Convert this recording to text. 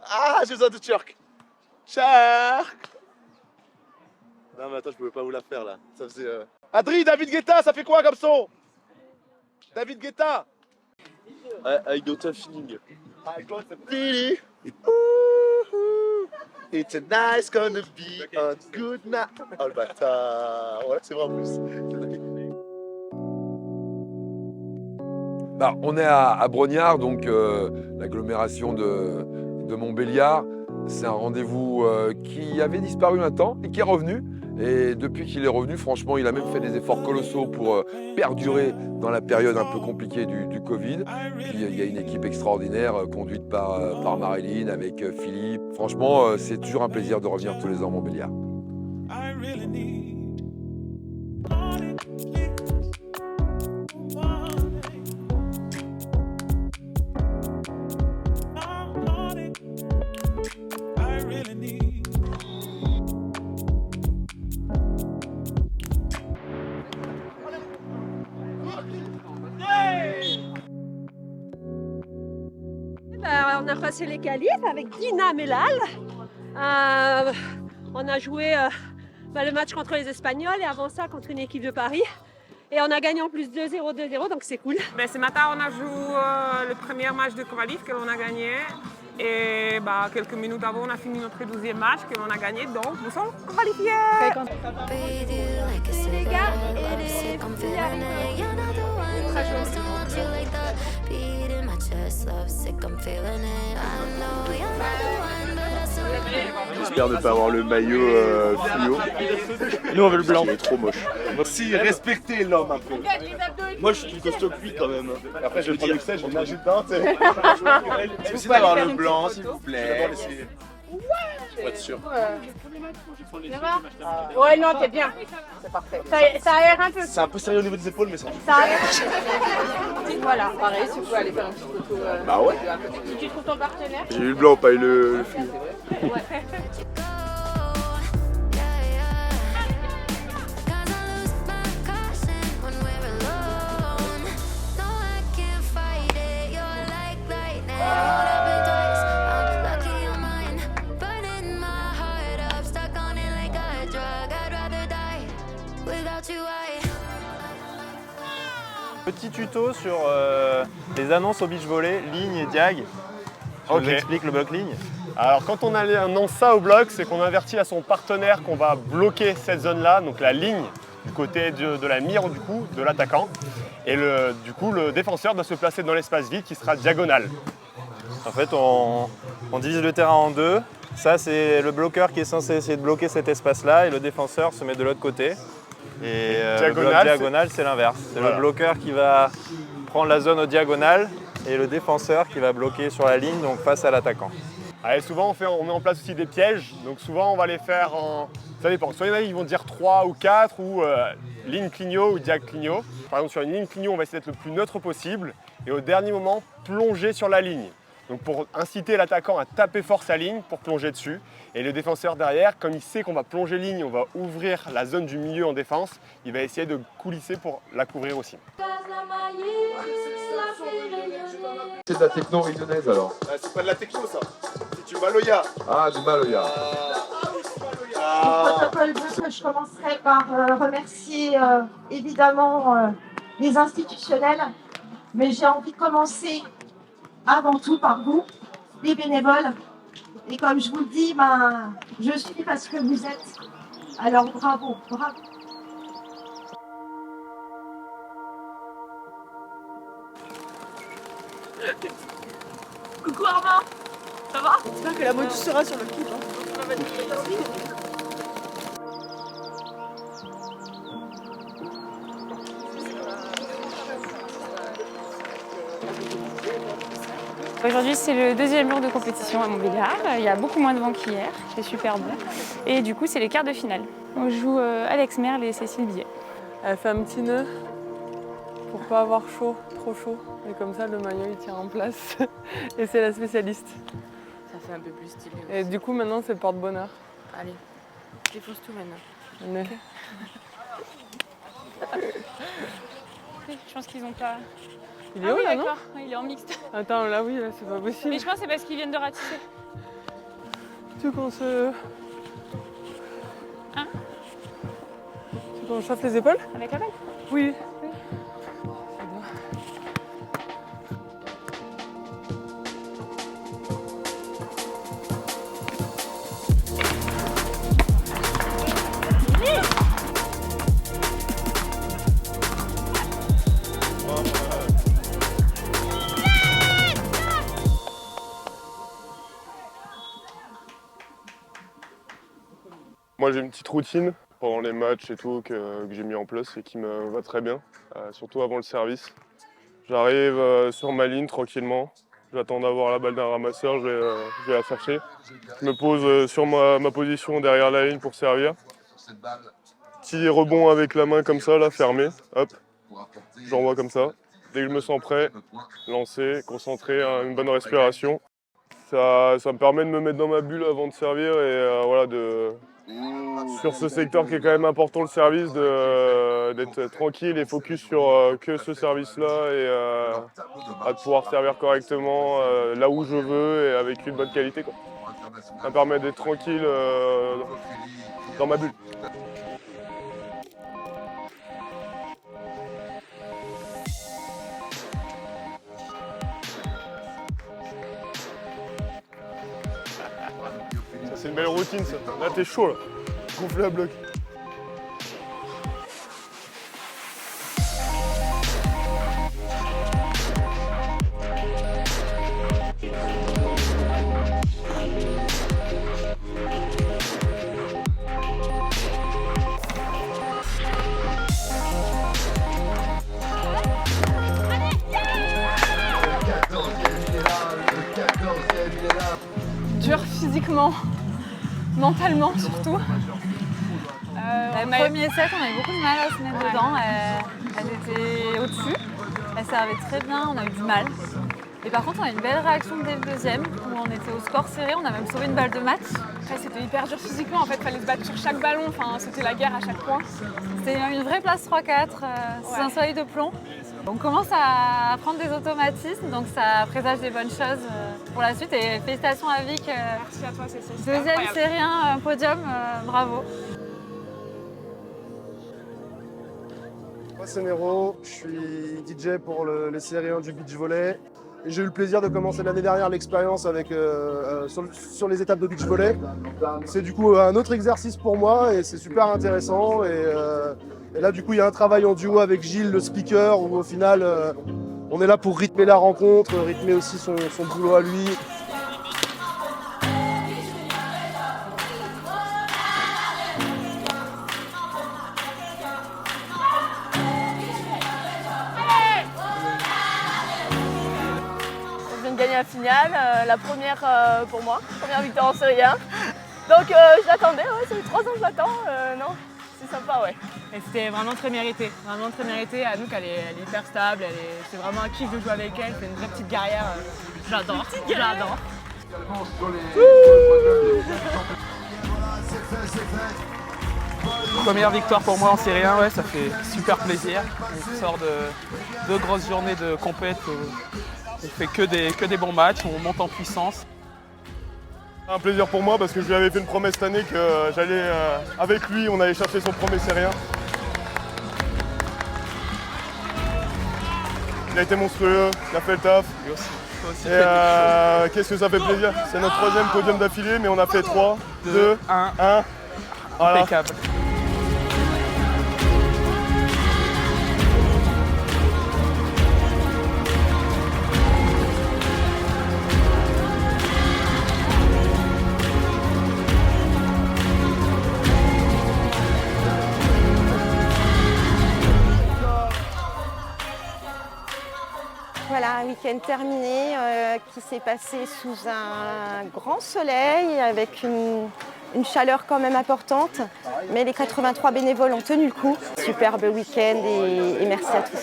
Ah, j'ai besoin de Turc. Turc. Non mais attends, je pouvais pas vous la faire là. Ça faisait... Adri, David Guetta, ça fait quoi comme son? David Guetta. I got a feeling. I got a feeling. It's a nice gonna be a good night. Oh le bâtard. Voilà, c'est vrai en plus. Bah, on est à Brognard, donc l'agglomération de Montbéliard. C'est un rendez-vous qui avait disparu un temps et qui est revenu. Et depuis qu'il est revenu, franchement, il a même fait des efforts colossaux pour perdurer dans la période un peu compliquée du Covid. Puis il y a une équipe extraordinaire conduite par Marilyn avec Philippe. Franchement, c'est toujours un plaisir de revenir tous les ans à Montbéliard. On a passé les qualifs avec Dina Melal. On a joué le match contre les Espagnols et avant ça contre une équipe de Paris. Et on a gagné en plus 2-0, 2-0, donc c'est cool. Ce matin, on a joué le premier match de qualif que l'on a gagné. Et quelques minutes avant, on a fini notre 12e match que l'on a gagné. Donc, nous sommes qualifiés. Les gars et les filles arrivent. J'espère ne pas avoir le maillot fluo. Nous on veut le blanc. Il est trop moche. Si, respectez l'homme un peu. Moi je suis costaud cuit quand même. Après je vais prendre l'excès, je vais nager dedans. C'est possible d'avoir le blanc s'il vous plaît. Pour être sûr. Ouais, non, t'es bien. C'est parfait. Ça aère un peu. C'est un peu sérieux au niveau des épaules mais ça. Ça aère. Voilà, pareil, tu peux aller faire un petit photo. Bah ouais. Si tu trouves ton partenaire. J'ai eu le blanc, pas eu le fluo. Ouais. Petit tuto sur les annonces au beach volley, ligne et diag. Je vous explique le bloc ligne. Alors quand on annonce ça au bloc, c'est qu'on avertit à son partenaire qu'on va bloquer cette zone-là, donc la ligne du côté de la mire du coup, de l'attaquant. Et du coup, le défenseur doit se placer dans l'espace vide qui sera diagonal. En fait, on divise le terrain en deux. Ça, c'est le bloqueur qui est censé essayer de bloquer cet espace-là et le défenseur se met de l'autre côté. Et le bloc diagonal, c'est l'inverse. C'est le bloqueur qui va prendre la zone au diagonal et le défenseur qui va bloquer sur la ligne, donc face à l'attaquant. Allez, souvent, on met en place aussi des pièges. Donc souvent, on va les faire en... Ça dépend. Soit il y en a, ils vont dire 3 ou 4 ou ligne clignot ou diag clignot. Par exemple, sur une ligne clignot, on va essayer d'être le plus neutre possible et au dernier moment, plonger sur la ligne. Donc pour inciter l'attaquant à taper fort sa ligne pour plonger dessus. Et le défenseur derrière, comme il sait qu'on va plonger ligne, on va ouvrir la zone du milieu en défense, il va essayer de coulisser pour la couvrir aussi. C'est de la techno rionnaise alors? C'est pas de la techno ça. C'est du Maloya. Ah, du Maloya. Protocole bleu, je commencerai par remercier évidemment les institutionnels, mais j'ai envie de commencer avant tout par vous, les bénévoles. Et comme je vous le dis, je suis parce que vous êtes. Alors bravo, bravo. Coucou Armand, ça va? J'espère que la moto sera sur le clip. Aujourd'hui, c'est le deuxième jour de compétition à Montbéliard. Il y a beaucoup moins de vent qu'hier, c'est super bon. Et du coup, c'est les quarts de finale. On joue Alex Merle et Cécile Billet. Elle fait un petit nœud pour pas avoir chaud, trop chaud. Et comme ça, le maillot il tient en place. Et c'est la spécialiste. Ça fait un peu plus stylé. Et du coup, maintenant, c'est porte-bonheur. Allez, défonce tout maintenant. Okay. Je pense qu'ils ont pas... Il est où là, non? Il est en mixte. Attends, là oui, là, c'est pas possible. Mais je pense que c'est parce qu'ils viennent de ratisser. Tu veux qu'on se... Hein? Tu veux qu'on chauffe les épaules? Avec la balle? Oui. Moi j'ai une petite routine pendant les matchs et tout que j'ai mis en place et qui me va très bien, surtout avant le service. J'arrive sur ma ligne tranquillement, j'attends d'avoir la balle d'un ramasseur, je vais la chercher. Je me pose sur ma position derrière la ligne pour servir. Petit rebond avec la main comme ça, là, fermé, hop, j'envoie comme ça. Dès que je me sens prêt, lancer, concentrer, une bonne respiration. Ça me permet de me mettre dans ma bulle avant de servir et voilà, sur ce secteur qui est quand même important, le service, d'être tranquille et focus sur que ce service-là et de pouvoir servir correctement là où je veux et avec une bonne qualité, quoi. Ça me permet d'être tranquille dans ma bulle. C'est une belle routine ça. Là t'es chaud là. Gonflé à bloc. Dur physiquement, mentalement surtout. Au premier set, on avait beaucoup de mal à se mettre dedans. Elles étaient au-dessus, elles servaient très bien, on a eu du mal. Et par contre, on a eu une belle réaction dès le deuxième, où on était au score serré, on a même sauvé une balle de match. Après, c'était hyper dur physiquement, en fait, il fallait se battre sur chaque ballon, enfin, c'était la guerre à chaque point. C'était une vraie place 3-4, sous un soleil de plomb. On commence à prendre des automatismes, donc ça présage des bonnes choses pour la suite. Et félicitations à Vic. Merci à toi, Cécile. Deuxième série 1, podium, bravo. Moi c'est Nero, je suis DJ pour les séries 1 du beach volley. J'ai eu le plaisir de commencer l'année dernière l'expérience avec sur les étapes de beach volley. C'est du coup un autre exercice pour moi et c'est super intéressant. Et là du coup il y a un travail en duo avec Gilles, le speaker, où au final on est là pour rythmer la rencontre, rythmer aussi son boulot à lui. Gagner la finale, la première pour moi, première victoire en série 1. Donc je l'attendais, ouais, ça fait 3 ans que je l'attends, non, c'est sympa, ouais. Et c'était vraiment très mérité, Anouk elle est hyper stable, c'est vraiment un kiff de jouer avec elle, c'est une vraie petite guerrière, j'adore. Première victoire pour moi en série 1, ouais, ça fait super plaisir. On sort de 2 grosses journées de compète. On fait que des bons matchs, on monte en puissance. Un plaisir pour moi parce que je lui avais fait une promesse cette année que j'allais avec lui, on allait chercher son premier série 1. Il a été monstrueux, il a fait le taf. Lui aussi. Et qu'est-ce que ça fait plaisir. C'est notre 3e podium d'affilée, mais on a fait 3, 2, 1. Voilà. Impeccable. Voilà, un week-end terminé qui s'est passé sous un grand soleil avec une chaleur quand même importante. Mais les 83 bénévoles ont tenu le coup. Superbe week-end et merci à tous.